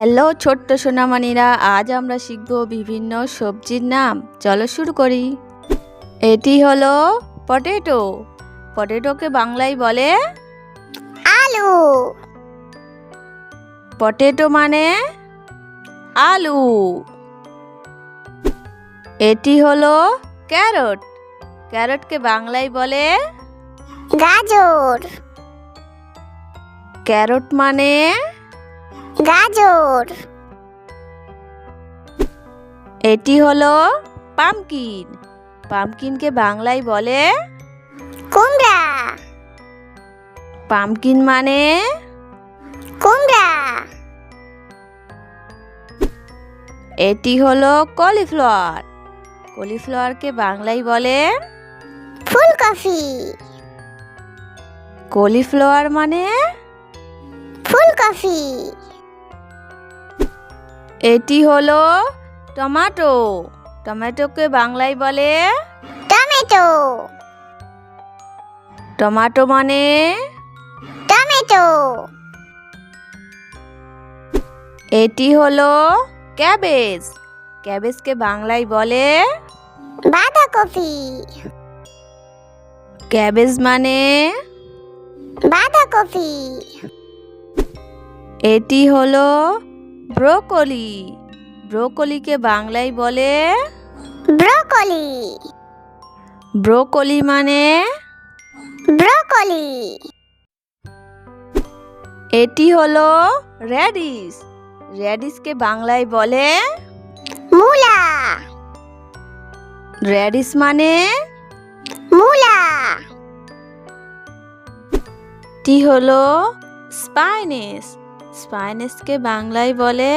Hello ছোট্ট সোনামণিরা, আজ আমরা শিখব বিভিন্ন সবজির নাম। চলো শুরু করি। এটি হলো পটেটো। পটেটোকে বাংলায় বলে আলু। পটেটো মানে আলু। এটি হলো ক্যারট। ক্যারটকে বাংলায় বলে গাজর। ক্যারট মানে গাজর। এটি হলো পামকিন। পামকিনকে বাংলায় বলে কুমড়া। পামকিন মানে কুমড়া। এটি হলো কলিফ্লাওয়ার। কলিফ্লাওয়ারকে বাংলায় বলে ফুলকপি। কলিফ্লাওয়ার মানে ফুলকপি। এটি হলো টমেটো। টমেটোকে বাংলায় বলে টমেটো। টমেটো মানে টমেটো। এটি হলো ক্যাবেজ। ক্যাবেজকে বাংলায় বলে বাঁধাকপি। ক্যাবেজ মানে বাঁধাকপি। এটি হলো ব্রোকলি। ব্রোকলিকে বাংলায় বলে ব্রোকলি। ব্রোকলি মানে ব্রোকলি। এটি হলো রেডিশ। রেডিশকে বাংলায় বলে মূলা। রেডিশ মানে মূলা। এটি হলো স্পাইনেস। স্পাইনেসকে বাংলায় বলে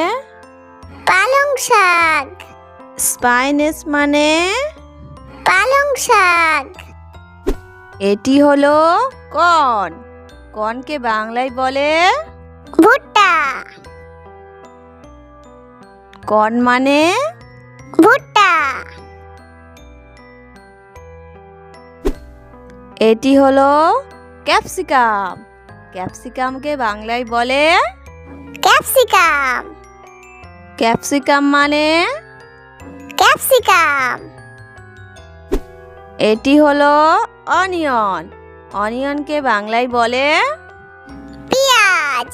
পালং শাক। স্পাইনেস মানে পালং শাক। এটি হলো কর্ন। কর্নকে বাংলায় বলে ভুট্টা। কর্ন মানে ভুট্টা। এটি হলো ক্যাপসিকাম। ক্যাপসিকামকে বাংলায় বলে ক্যাপসিকাম। ক্যাপসিকাম মানে ক্যাপসিকাম। এটি হলো অনিয়ন। অনিয়নকে বাংলায় বলে পেঁয়াজ।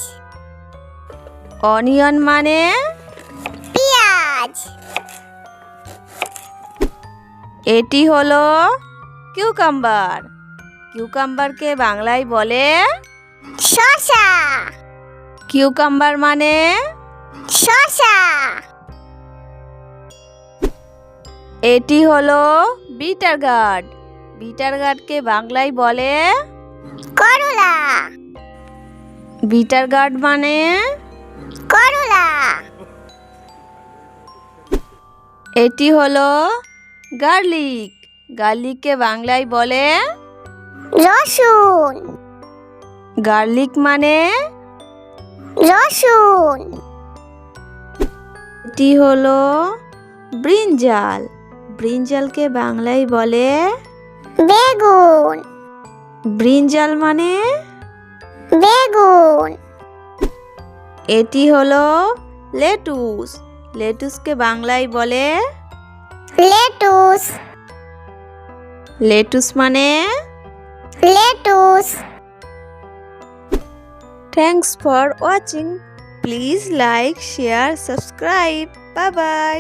অনিয়ন মানে পেঁয়াজ। এটি হলো কিউকাম্বার। কিউকাম্বারকে বাংলায় বলে শসা। কিউকাম্বার মানে শসা। এটি হলো বিটার গার্ড। বিটার গার্ডকে বাংলায় বলে করলা। বিটার গার্ড মানে করলা। এটি হলো গার্লিক। গার্লিককে বাংলায় বলে রসুন। গার্লিক মানে রসুন। এটি হলো ব্রিঞ্জাল। ব্রিঞ্জালকে বাংলায় বলে বেগুন। ব্রিঞ্জাল মানে বেগুন। এটি হলো লেটুস। লেটুসকে বাংলায় বলে লেটুস। লেটুস মানে lettuce. Thanks for watching. Please like, share, subscribe. Bye bye.